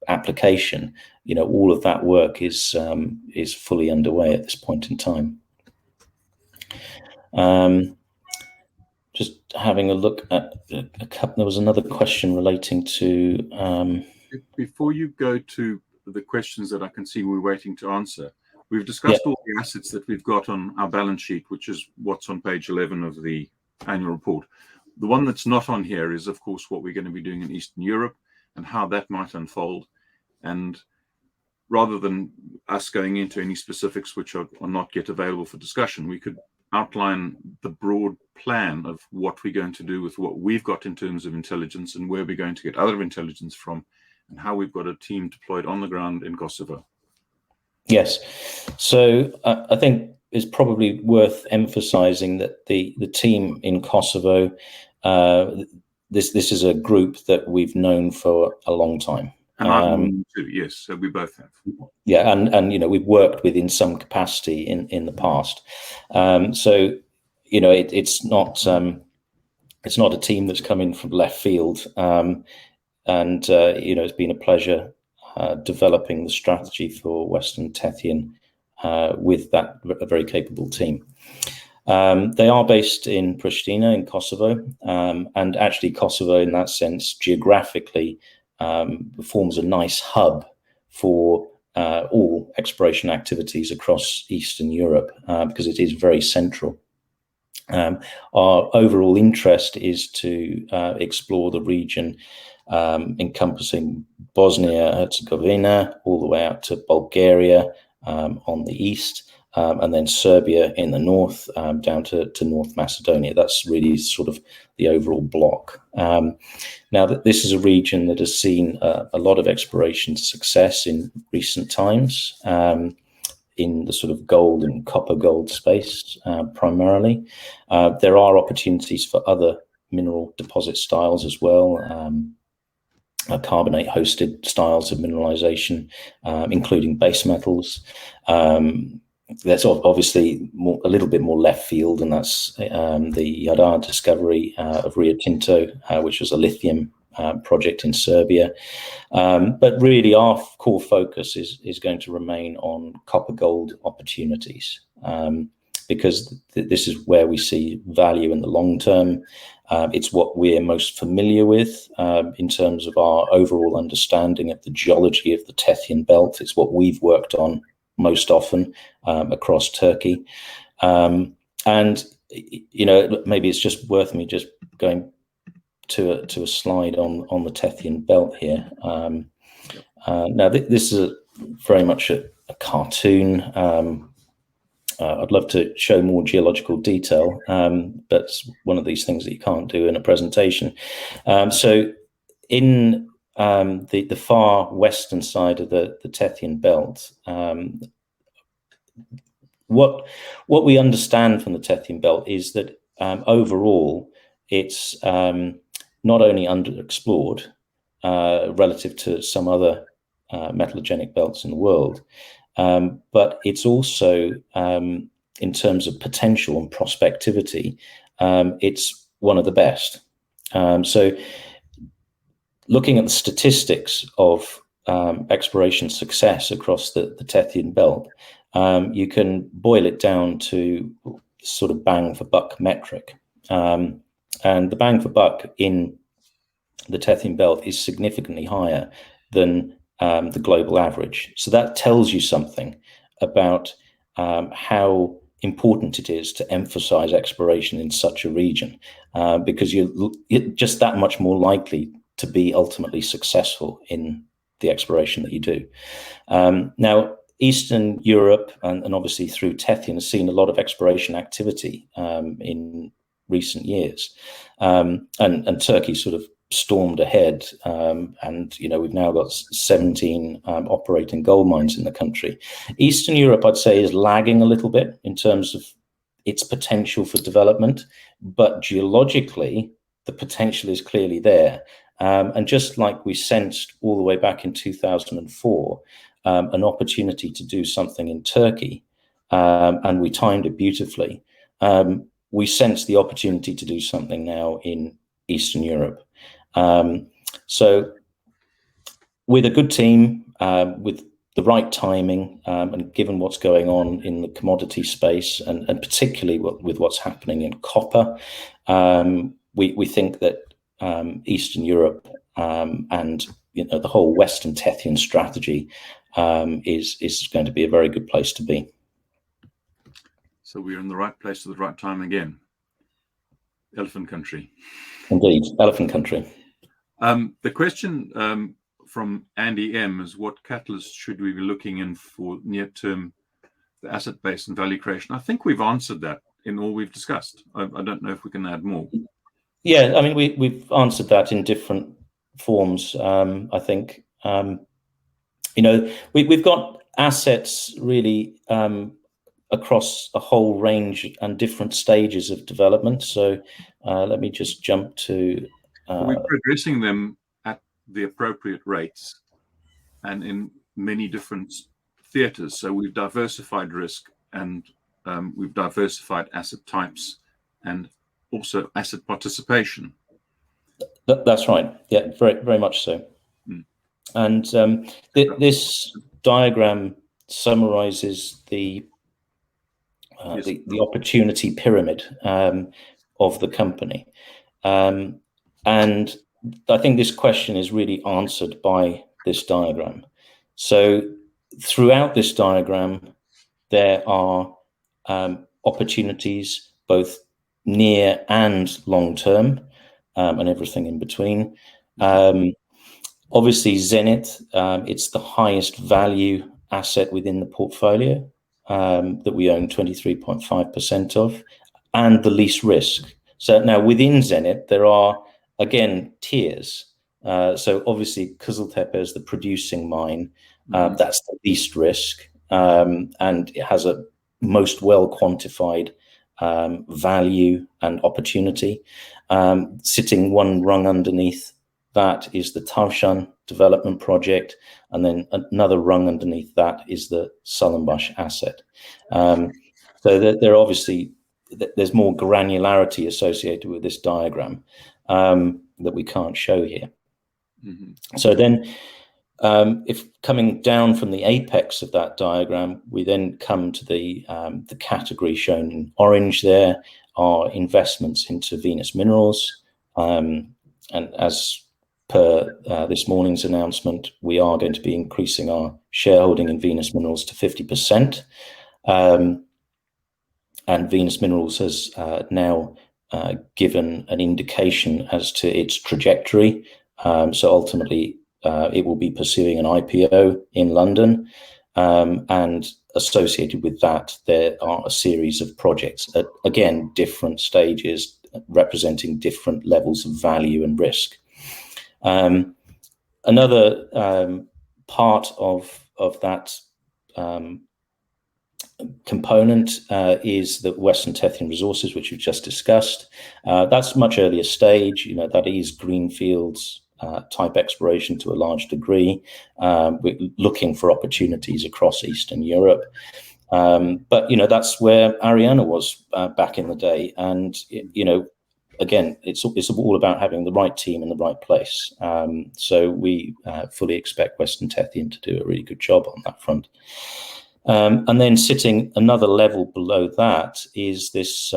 application. All of that work is fully underway at this point in time. Just having a look at a couple. There was another question relating to. Before you go to the questions that I can see we're waiting to answer, we've discussed all the assets that we've got on our balance sheet, which is what's on page 11 of the annual report. The one that's not on here is, of course, what we're going to be doing in Eastern Europe and how that might unfold. And rather than us going into any specifics which are not yet available for discussion, we could outline the broad plan of what we're going to do with what we've got in terms of intelligence and where we're going to get other intelligence from, and how we've got a team deployed on the ground in Kosovo. Yes. So I think it's probably worth emphasizing that the team in Kosovo, this is a group that we've known for a long time. And I've known too, yes, so we both have. Yeah, and we've worked with in some capacity in the past. So it's not a team that's come in from left field. It's been a pleasure developing the strategy for Western Tethyan with a very capable team. They are based in Pristina in Kosovo, and actually Kosovo in that sense geographically forms a nice hub for all exploration activities across Eastern Europe because it is very central. Our overall interest is to explore the region encompassing Bosnia-Herzegovina all the way out to Bulgaria on the east, and then Serbia in the north down to North Macedonia. That's really sort of the overall block. Now, this is a region that has seen a lot of exploration success in recent times in the sort of gold and copper gold space primarily. There are opportunities for other mineral deposit styles as well. Carbonate hosted styles of mineralization, including base metals. That's obviously a little bit more left field, and that's the Jadar discovery of Rio Tinto, which was a lithium project in Serbia. But really our core focus is going to remain on copper gold opportunities, because this is where we see value in the long term. It's what we're most familiar with in terms of our overall understanding of the geology of the Tethyan Belt. It's what we've worked on most often across Turkey. And, maybe it's just worth me just going to a slide on the Tethyan Belt here. Now, this is very much a cartoon. I'd love to show more geological detail, but it's one of these things that you can't do in a presentation. So in the far western side of the Tethyan Belt, what we understand from the Tethyan Belt is that overall it's not only underexplored relative to some other metallogenic belts in the world, but it's also, in terms of potential and prospectivity, it's one of the best. So looking at the statistics of exploration success across the Tethyan Belt, you can boil it down to sort of bang for buck metric. And the bang for buck in the Tethyan Belt is significantly higher than the global average. So that tells you something about how important it is to emphasize exploration in such a region, because you're just that much more likely to be ultimately successful in the exploration that you do. Now, Eastern Europe and obviously through Tethyan has seen a lot of exploration activity in recent years, and Turkey sort of stormed ahead, and we've now got 17 operating gold mines in the country. Eastern Europe, I'd say, is lagging a little bit in terms of its potential for development, but geologically the potential is clearly there. And just like we sensed all the way back in 2004 an opportunity to do something in Turkey, and we timed it beautifully, we sense the opportunity to do something now in Eastern Europe. So with a good team, with the right timing, and given what's going on in the commodity space, and particularly with what's happening in copper, we think that Eastern Europe and the whole Western Tethyan strategy is going to be a very good place to be. So we're in the right place at the right time again. Elephant country. Indeed, elephant country. The question from Andy M is, what catalysts should we be looking in for near-term, the asset base and value creation? I think we've answered that in all we've discussed. I don't know if we can add more. Yeah, I mean, we've answered that in different forms. I think, we've got assets really across a whole range and different stages of development. So let me just jump to... We're progressing them at the appropriate rates and in many different theatres. So we've diversified risk, and we've diversified asset types and also asset participation. That's right. Yeah, very, very much so. And this diagram summarizes the opportunity pyramid of the company. And I think this question is really answered by this diagram. So throughout this diagram, there are opportunities, both near and long term, and everything in between. Obviously, Zenith, it's the highest value asset within the portfolio that we own 23.5% of, and the least risk. So now within Zenith, there are, again, tiers. So obviously, Kızıltepe is the producing mine. That's the least risk, and it has a most well quantified value and opportunity. Sitting one rung underneath that is the Tavşan development project, and then another rung underneath that is the Sunblush asset. So there obviously, there's more granularity associated with this diagram that we can't show here. So then, if coming down from the apex of that diagram, we then come to the category shown in orange. There are investments into Venus Minerals, and as per this morning's announcement, we are going to be increasing our shareholding in Venus Minerals to 50%. And Venus Minerals has now given an indication as to its trajectory. So ultimately, it will be pursuing an IPO in London. And associated with that, there are a series of projects at, again, different stages, representing different levels of value and risk. Another part of that component is the Western Tethering Resources, which we've just discussed. That's much earlier stage. That is greenfields type exploration to a large degree. We're looking for opportunities across Eastern Europe. But that's where ARIANA was back in the day, and again, it's all about having the right team in the right place. So we fully expect Western Tethering to do a really good job on that front. And then sitting another level below that is this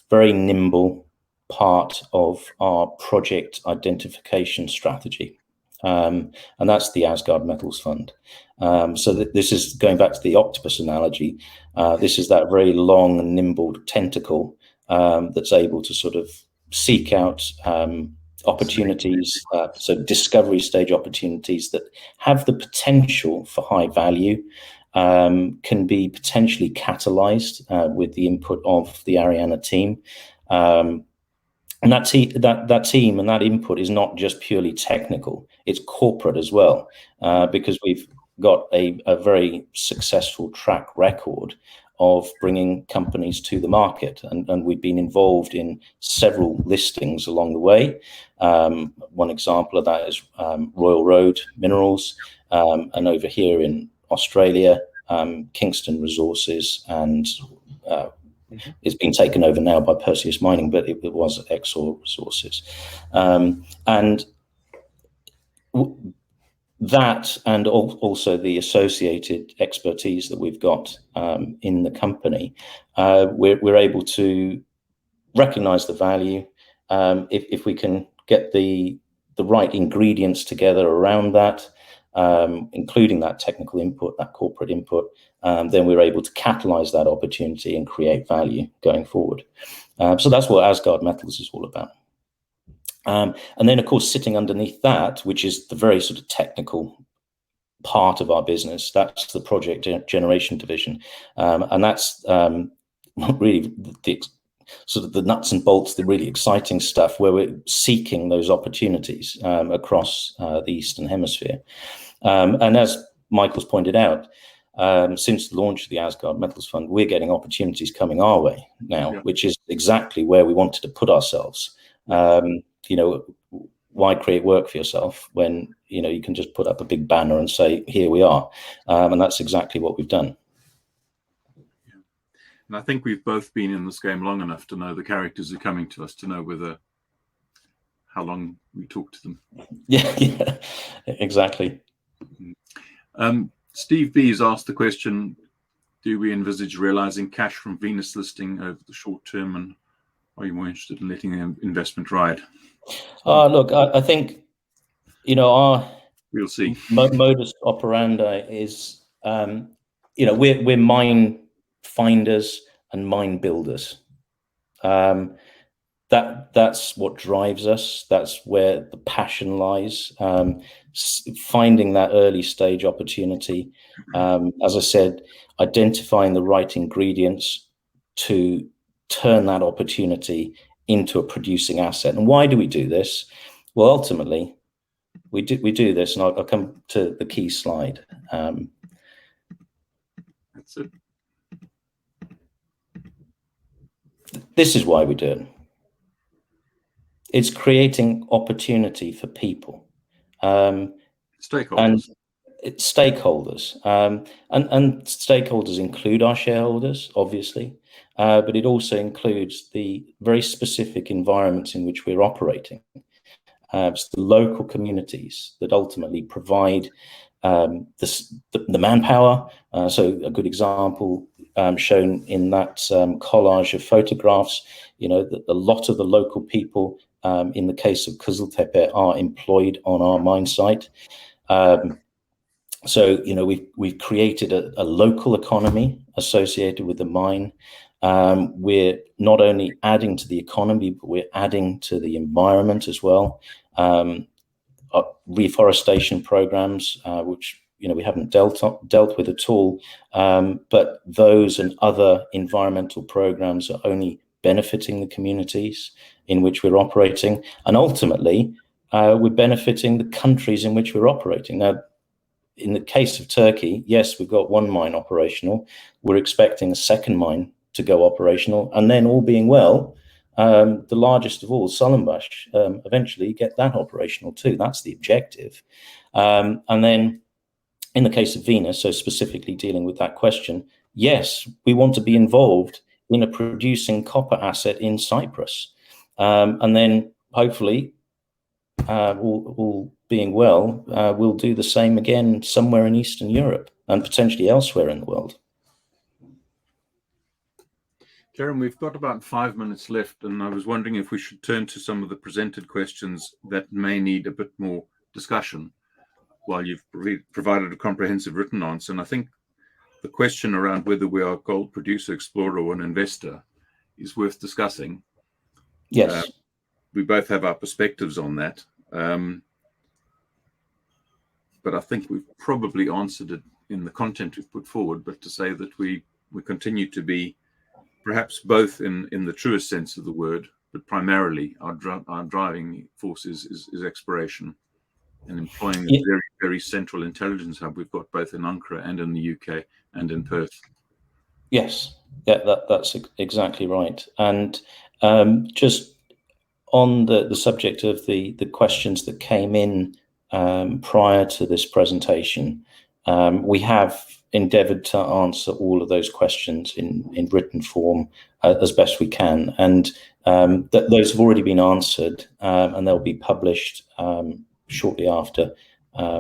very nimble part of our project identification strategy. And that's the Asgard Metals Fund. So this is going back to the octopus analogy. This is that very long and nimble tentacle that's able to sort of seek out opportunities, so discovery stage opportunities that have the potential for high value, can be potentially catalyzed with the input of the ARIANA team. And that team and that input is not just purely technical, it's corporate as well, because we've got a very successful track record of bringing companies to the market. And we've been involved in several listings along the way. One example of that is Royal Road Minerals, and over here in Australia, Kingston Resources, and it's been taken over now by Perseus Mining, but it was Exor Resources. That and also the associated expertise that we've got in the company, we're able to recognize the value. If we can get the right ingredients together around that, including that technical input, that corporate input, then we're able to catalyze that opportunity and create value going forward. So that's what Asgard Metals is all about. And then, of course, sitting underneath that, which is the very sort of technical part of our business, that's the project generation division. And that's really the sort of the nuts and bolts, the really exciting stuff where we're seeking those opportunities across the Eastern Hemisphere. And as Michael's pointed out, since the launch of the Asgard Metals Fund, we're getting opportunities coming our way now, which is exactly where we wanted to put ourselves. Why create work for yourself when you can just put up a big banner and say, here we are, and that's exactly what we've done. And I think we've both been in this game long enough to know the characters are coming to us, to know how long we talk to them. Yeah, exactly. Steve B has asked the question, do we envisage realizing cash from Venus listing over the short term, and are you more interested in letting the investment ride? Look, I think, our we'll see. Modus operandi is, we're mine finders and mine builders. That's what drives us. That's where the passion lies. Finding that early stage opportunity, as I said, identifying the right ingredients to turn that opportunity into a producing asset. And why do we do this? Well, ultimately, we do this, and I'll come to the key slide. That's it. This is why we do it. It's creating opportunity for people, stakeholders, and it's stakeholders, and stakeholders include our shareholders, obviously, but it also includes the very specific environments in which we're operating. It's the local communities that ultimately provide the manpower. So a good example shown in that collage of photographs, that a lot of the local people, in the case of Kızıltepe, are employed on our mine site. So we've created a local economy associated with the mine. We're not only adding to the economy, but we're adding to the environment as well. Reforestation programs, which we haven't dealt with at all, but those and other environmental programs are only benefiting the communities in which we're operating, and ultimately we're benefiting the countries in which we're operating. Now, in the case of Turkey, yes, we've got one mine operational. We're expecting a second mine to go operational, and then, all being well, the largest of all, Sunblush, eventually get that operational too. That's the objective. And then in the case of Venus, so specifically dealing with that question, yes, we want to be involved in a producing copper asset in Cyprus. And then hopefully, all being well, we'll do the same again somewhere in Eastern Europe and potentially elsewhere in the world. Karen, we've got about 5 minutes left, and I was wondering if we should turn to some of the presented questions that may need a bit more discussion while you've provided a comprehensive written answer. And I think the question around whether we are a gold producer, explorer, or an investor is worth discussing. Yes. We both have our perspectives on that. But I think we've probably answered it in the content we've put forward, but to say that we continue to be perhaps both in the truest sense of the word, but primarily our driving force is exploration and employing a very, very central intelligence hub we've got both in Ankara and in the UK and in Perth. Yes, yeah, that's exactly right. And just on the subject of the questions that came in prior to this presentation, we have endeavoured to answer all of those questions in written form as best we can, and those have already been answered, and they'll be published shortly after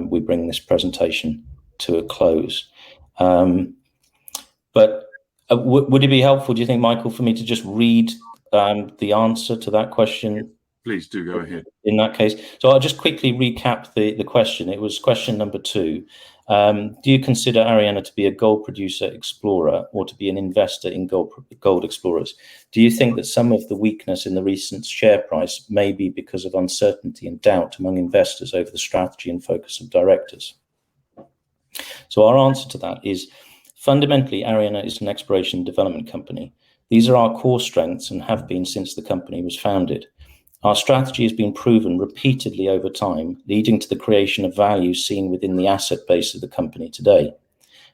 we bring this presentation to a close. But would it be helpful, do you think, Michael, for me to just read the answer to that question? Please do, go ahead. In that case, so I'll just quickly recap the question. It was question number 2. Do you consider Ariana to be a gold producer explorer or to be an investor in gold explorers? Do you think that some of the weakness in the recent share price may be because of uncertainty and doubt among investors over the strategy and focus of directors? So our answer to that is, fundamentally, Ariana is an exploration and development company. These are our core strengths and have been since the company was founded. Our strategy has been proven repeatedly over time, leading to the creation of value seen within the asset base of the company today.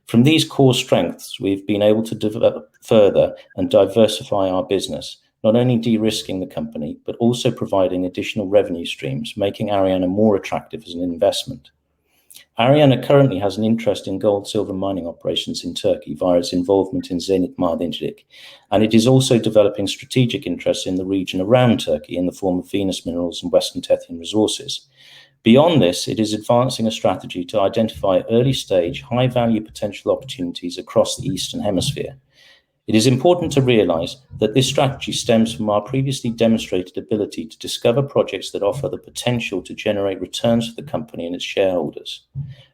From these core strengths, we've been able to develop further and diversify our business, not only de-risking the company, but also providing additional revenue streams, making Ariana more attractive as an investment. Ariana currently has an interest in gold silver mining operations in Turkey via its involvement in Zenit Madencilik, and it is also developing strategic interests in the region around Turkey in the form of Venus Minerals and Western Tethering Resources. Beyond this, it is advancing a strategy to identify early-stage, high-value potential opportunities across the Eastern Hemisphere. It is important to realise that this strategy stems from our previously demonstrated ability to discover projects that offer the potential to generate returns for the company and its shareholders.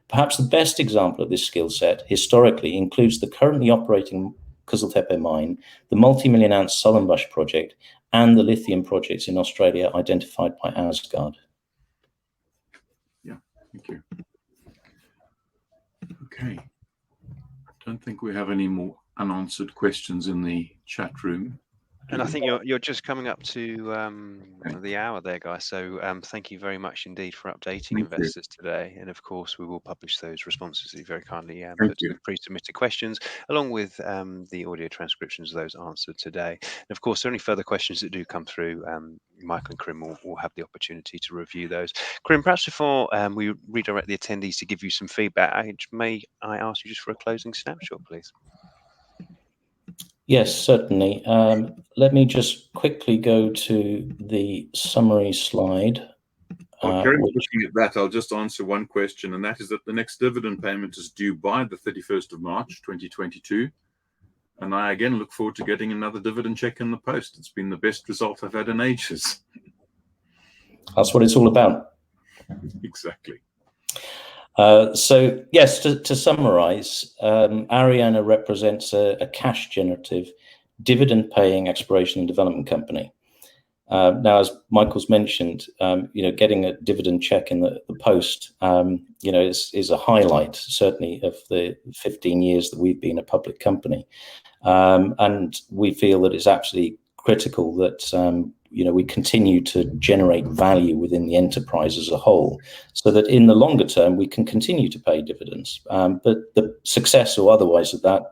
Perhaps the best example of this skill set historically includes the currently operating Kızıltepe mine, the multi-million-ounce Sunblush Project, and the lithium projects in Australia identified by Asgard. Yeah, thank you. Okay. I don't think we have any more unanswered questions in the chat room. And I think you're just coming up to the hour there, guys. So thank you very much indeed for updating investors today. And of course, we will publish those responses that you very kindly put to the pre-submitted questions, along with the audio transcriptions of those answered today. And of course, there are any further questions that do come through, Michael and Krim will have the opportunity to review those. Krim, perhaps before we redirect the attendees to give you some feedback, may I ask you just for a closing snapshot, please? Yes, certainly. Let me just quickly go to the summary slide. While Karen's looking at that, I'll just answer one question, and that is that the next dividend payment is due by the 31st of March, 2022. And I again look forward to getting another dividend check in the post. It's been the best result I've had in ages. That's what it's all about. Exactly. So yes, to summarize, Ariana represents a cash generative, dividend paying exploration and development company. Now, as Michael's mentioned, getting a dividend check in the post, is a highlight, certainly, of the 15 years that we've been a public company. And we feel that it's absolutely critical that we continue to generate value within the enterprise as a whole, so that in the longer term we can continue to pay dividends. But the success or otherwise of that,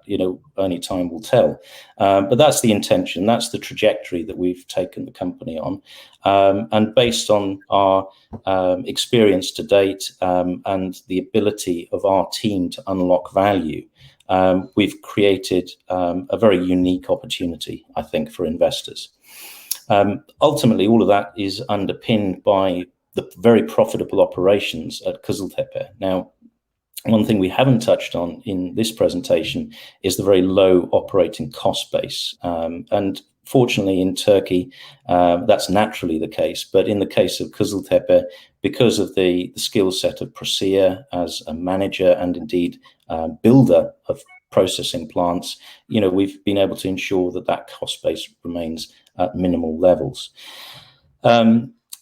only time will tell. But that's the intention. That's the trajectory that we've taken the company on. And based on our experience to date and the ability of our team to unlock value, we've created a very unique opportunity, I think, for investors. Ultimately, all of that is underpinned by the very profitable operations at Kızıltepe. Now, one thing we haven't touched on in this presentation is the very low operating cost base. And fortunately, in Turkey, that's naturally the case. But in the case of Kızıltepe, because of the skill set of Prosia as a manager and indeed builder of processing plants, we've been able to ensure that cost base remains at minimal levels.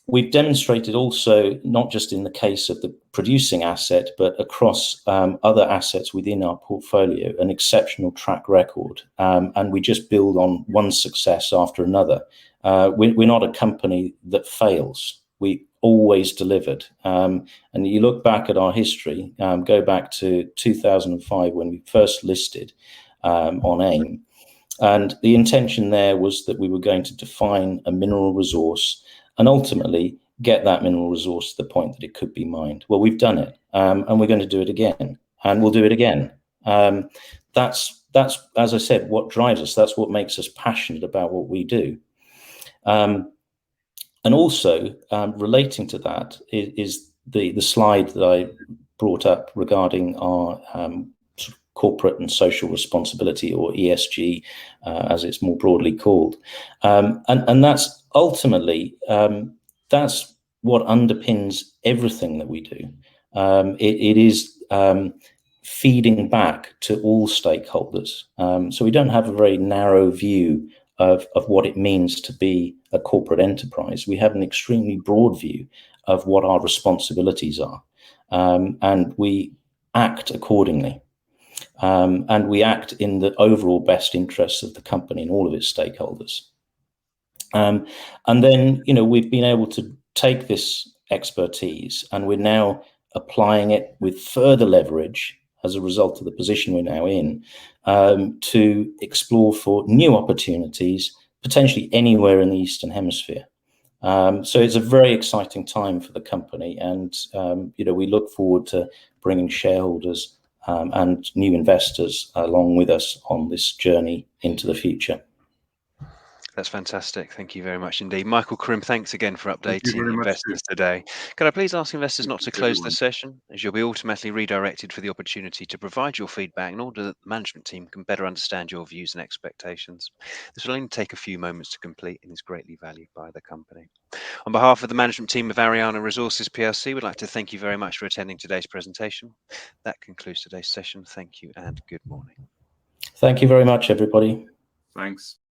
We've demonstrated also, not just in the case of the producing asset, but across other assets within our portfolio, an exceptional track record. And we just build on one success after another. We're not a company that fails. We always delivered. And you look back at our history, go back to 2005 when we first listed on AIM. And the intention there was that we were going to define a mineral resource and ultimately get that mineral resource to the point that it could be mined. Well, we've done it, and we're going to do it again, and we'll do it again. That's, as I said, what drives us. That's what makes us passionate about what we do. And also, relating to that is the slide that I brought up regarding our corporate and social responsibility, or ESG, as it's more broadly called. And that's ultimately, that's what underpins everything that we do. It is feeding back to all stakeholders. So we don't have a very narrow view of what it means to be a corporate enterprise. We have an extremely broad view of what our responsibilities are, and we act accordingly. And we act in the overall best interests of the company and all of its stakeholders. And then, we've been able to take this expertise, and we're now applying it with further leverage as a result of the position we're now in, to explore for new opportunities, potentially anywhere in the Eastern Hemisphere. So it's a very exciting time for the company, and we look forward to bringing shareholders and new investors along with us on this journey into the future. That's fantastic. Thank you very much indeed. Michael Crim, thanks again for updating very much investors too. today. Can I please ask investors not to Thank you, close the everyone. session, as you'll be automatically redirected for the opportunity to provide your feedback in order that the management team can better understand your views and expectations. This will only take a few moments to complete and is greatly valued by the company. On behalf of the management team of ARIANA Resources PLC, we'd like to thank you very much for attending today's presentation. That concludes today's session. Thank you and good morning. Thank you very much, everybody. Thanks.